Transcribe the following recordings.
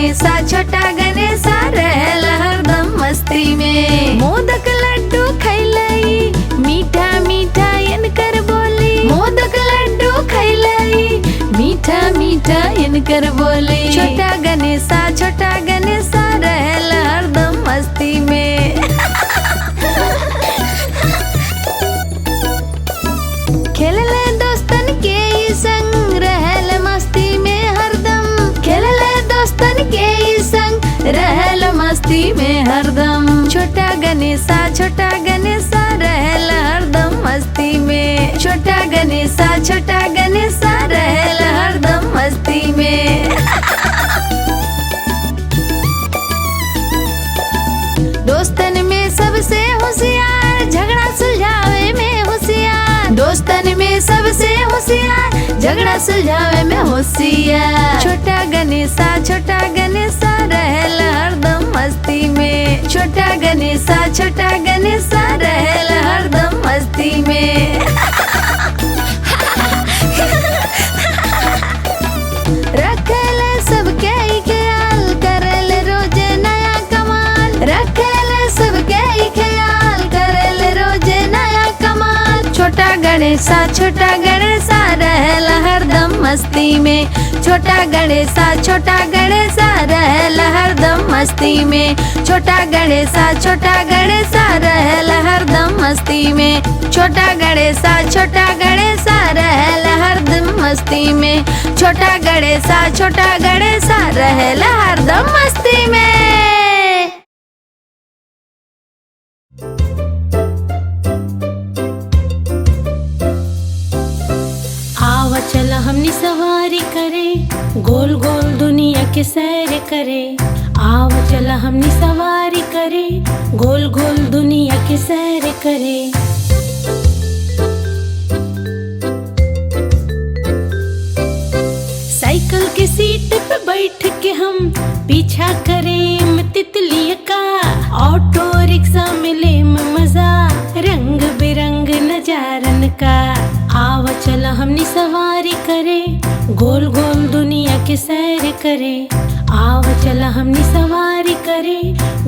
गणेशा छोटा गणेशा रहल हरदम मस्ती में। मोदक लड्डू खैलई मीठा मीठा इनकर बोली, मोदक लड्डू खैलई मीठा मीठा इनकर बोली। छोटा गणेशा रहल हरदम मस्ती में। खेलले दोस्तन के संग रहल मस्ती में हरदम, खेलले दोस्तन के संग रहल मस्ती में हरदम। छोटा गणेशा रहल हरदम मस्ती में। छोटा गणेशा रहल हरदम मस्ती में। दोस्तन में सबसे होशियार झगड़ा सुलझावे में होशियार, दोस्तन में सबसे होशियार झगड़ा सुलझावे में होशियार। छोटा गणेशा रहल हरदम मस्ती में। छोटा गणेशा रहल हरदम मस्ती में। रखले सबके ख्याल करल रोज नया कमाल, रखले सबके ख्याल करल रोज नया कमाल। छोटा गणेशा रहल हरदम मस्ती में। छोटा गणेशा रहल हरदम मस्ती में। छोटा गणेशा रहल हरदम मस्ती में। छोटा गणेशा रहल हरदम मस्ती में। छोटा गणेशा रहल हरदम मस्ती में। चल हमनी सवारी करे, गोल गोल दुनिया के सैर करे। आव चल हमनी सवारी करे, गोल गोल दुनिया के सैर करे। साइकिल के सीट पे बैठ के हम पीछा करे तितलिया का। ऑटो रिक्शा मिले मजा रंग बिरंग नजारन का। आव चल हमनी सवारी करे, गोल गोल दुनिया के सैर करे। आव चल हमनी सवारी करे,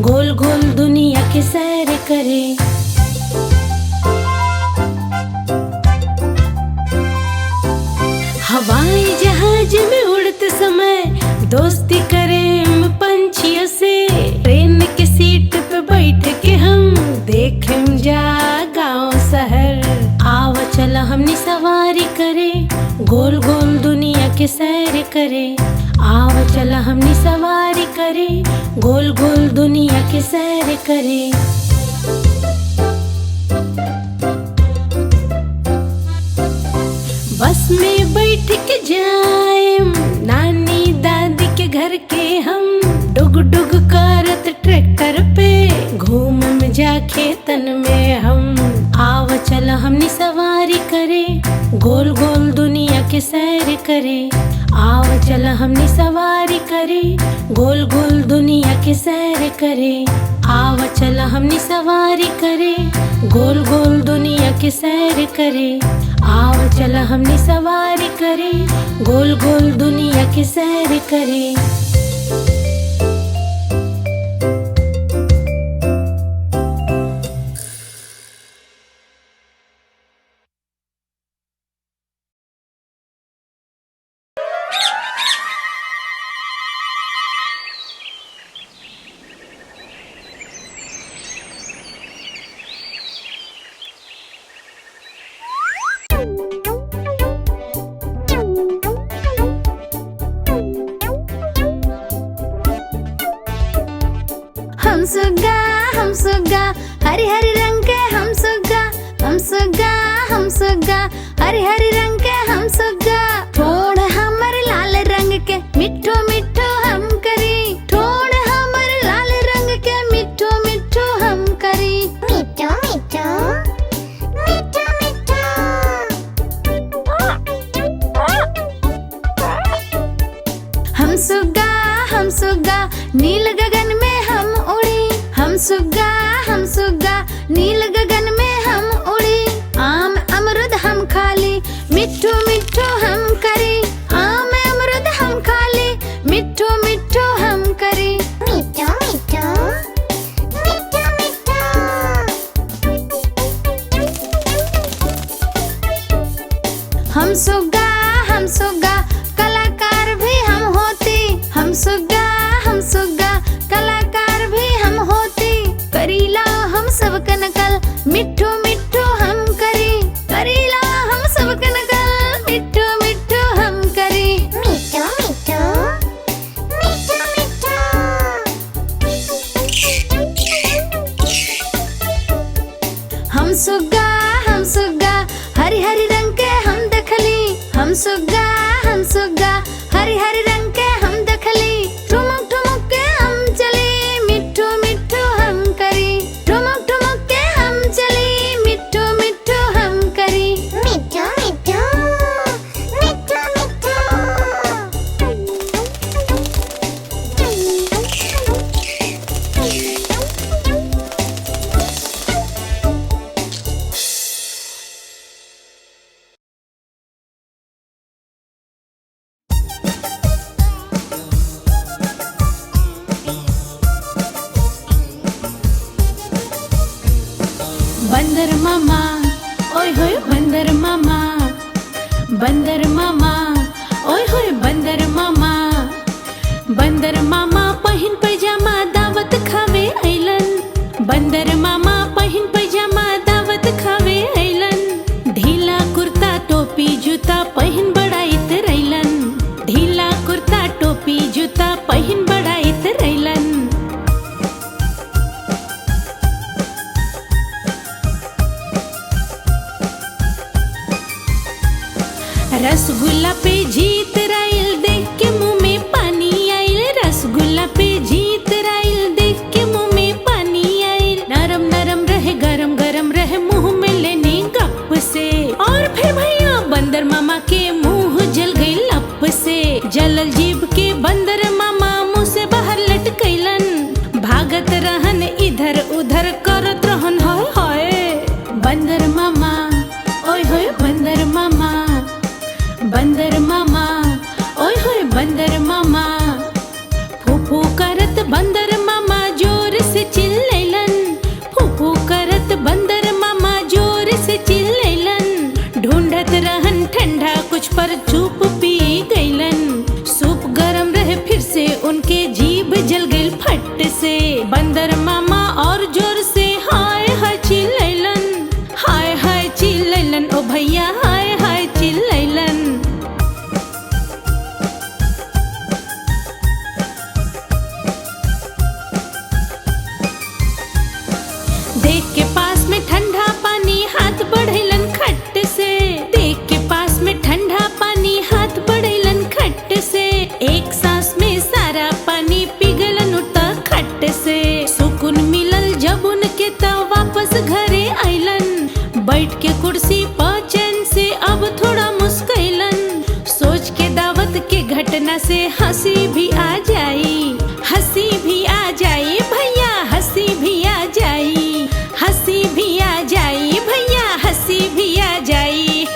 गोल गोल दुनिया के सैर करे। हवाई जहाज में उड़ते समय दोस्ती करे पंछियों से। ट्रेन की सीट पे बैठ के हम देखें जा गाँव शहर। आव चल हमनी सवारी करे, गोल गोल दुनिया के सैर करे। आव चल हमनी सवारी करे, गोल गोल दुनिया के सैर करे। बस में बैठ के जाए नानी दादी के घर के हम। डुग डुग करत ट्रैक्टर पे घूम जा खेतन में हम। आव चल हमनी सवारी करे, गोल गोल दुनिया के सैर करे। आव चल हमनी सवारी करे, गोल गोल दुनिया के सैर करे। आव चल हमनी सवारी करे, गोल गोल दुनिया के सैर करे। आव चल हमनी सवारी करे, गोल गोल दुनिया के सैर करे। हम सुग्गा हरी हरी रंग के हम सुग्गा हरी हरी रंग के हम सुग्गा। ठोड़ हमर लाल रंग के मिठो मिठो हम करी, ठोड़ हमर लाल रंग के मिठो मिठो हम करी। मिठो मिठो मिठो मिठो हम सुग्गा नील गगन में हम उड़ी। हम सुग्गा नील गगन में हम उड़ी। आम अमरुद हम खाली मिठो मिठो हम करी। आम अमरुद हम खाली मिठो मिठो हम सुग्गा हरी हरी रंग के हम देखली। हम सुग्गा हरी हरी रंग के हम देखली। ठुमुक ठुमुक के हम चली, मिट्ठू मिट्ठू हम करी। ठुमुक ठुमुक के हम चली, मिट्ठू मिट्ठू हम करी। मिट्ठू मिट्ठू मिट्ठू मिट्ठू। बंदर मामा ओए होए बंदर मामा, बंदर मामा ओए होए बंदर मामा। बंदर मामा पहिन पैजामा दावत खावे अइलन। बंदर मामा पहिन पैजामा दावत खावे अइलन। ढीला कुर्ता टोपी जूता पहिन बड़ाइत रइलन। ढीला कुर्ता टोपी जूता पहिन बड़ाइत रइलन। रसगुल्ला पे जीत राइल देख के मुंह में पानी आइल। रसगुल्ला पे जीत राइल देख के मुंह में पानी आइल। नरम नरम रहे गरम गरम रहे मुंह में लेने गप से। और फिर भैया बंदर मामा के मुंह जल गई लप से। जलल जीभ के बंदर मामा मुंह से बाहर लटकैलन। भागत रहन इधर उधर करत रहन हाय हाय। बंदर मामा ओए होए बंदर मामा, बंदर मामा ओए होए बंदर मामा। फूफू करत बंदर मामा जोर से चिल्लैलन। फूफू करत बंदर मामा जोर से चिल्लैलन। ढूंढत रहन ठंडा कुछ पर चुप पी गइलन। सूप गरम रहे फिर से उनके जीभ जल गइल फट से। बंदर मामा और जोर से हाय हाय चिल्लैलन। हाय हाय चिल्लैलन ओ भैया हाय हाय चिल्लैलन। देख के पास में ठंडा पानी हाथ बढ़ैलन खट से। देख के पास में ठंडा पानी हाथ बढ़ैलन खट से। एक सांस में सारा पानी पिघलन उठा खट से। सुकून मिलल जब उनके त वापस घरे आइलन। बैठ के कुर्सी पर चैन से अब थोड़ा मुस्कैलन। सोच के दावत के घटना से हंसी भी आ जाई। हंसी भी आ जाई भैया हंसी भी आ जाई। हंसी भी आ जाई भैया हंसी भी आ जाई।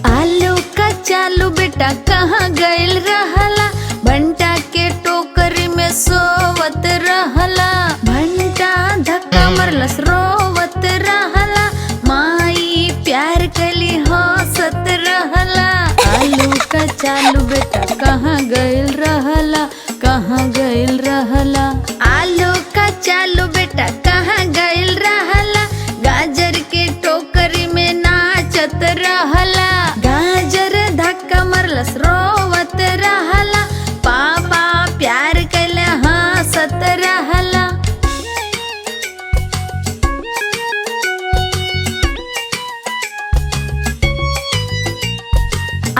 आलू का चालू बेटा कहाँ गइल रहला। भंटा के टोकरी में सोवत रहला। भंटा धक्का मरलस रोवत रहला। माई प्यार कली हंसत रहला। आलू का चालू बेटा कहाँ गइल रहला। कहाँ गइल रहला। आलू का चालू बेटा कहाँ गइल रहला। गाजर के टोकरी में नाचत रहला। गाजर धक्का मरलस रोवत रहला। पापा प्यार कैले हंसत रहला।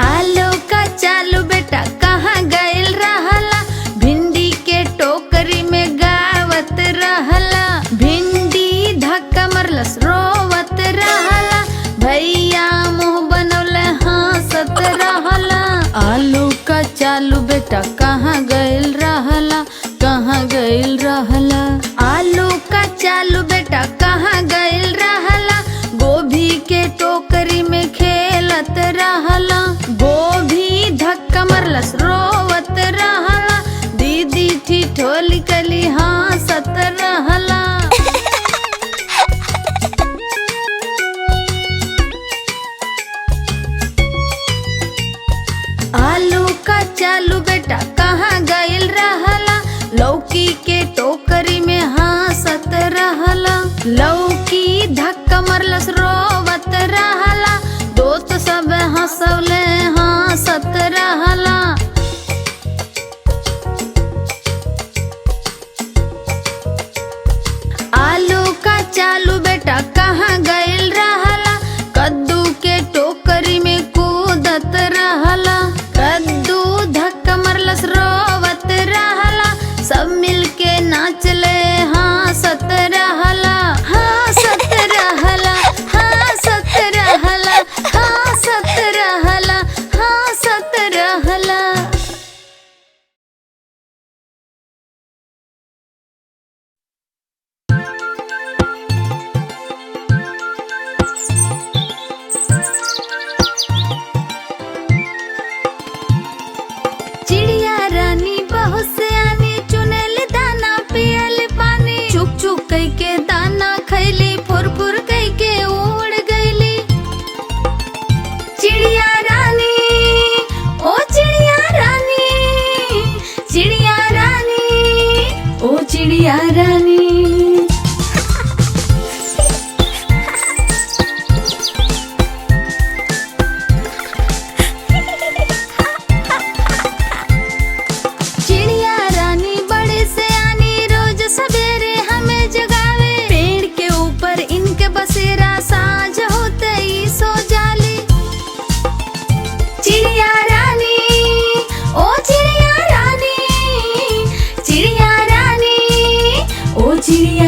आलू का चालू बेटा कहाँ गइल रहला। भिंडी के टोकरी में गावत रहला। भिंडी धक्का मरलस रोवत रहला। भैया मुंह बनौले हंसत रहला। आलू का चालू बेटा कहाँ गइल रहला। कहाँ गइल रहला। आलू का चालू बेटा कहाँ गइल रहला। गोभी के टोकरी में खेलत रहला। गोभी धक्का मरलस रोवत रहला। दीदी ठिठोली कली हंसत रहला। आलू का चालू बेटा कहाँ गइल रहला। लौकी के टोकरी में हंसत रहला। लौकी धक्का नाच ले हाँ सतरहला हाँ सतरहला हाँ सतरहला हाँ सतरहला हाँ सतरहला। चिड़िया रानी बहुत सयानी चुनेल दाना पियल पानी चुक चुक कई के दाना खैली फुर फुर कई के उड़ गईली। चिड़िया रानी ओ चिड़िया रानी चिड़िया रानी ओ चिड़िया रानी। चिड़िया रानी बड़े सयानी रोज सवेरे हमें जगावे पेड़ के ऊपर इनके बसेरा साँझ होते ही सो जाली। चिड़िया रानी ओ चिड़िया रानी चिड़िया रानी ओ चिड़िया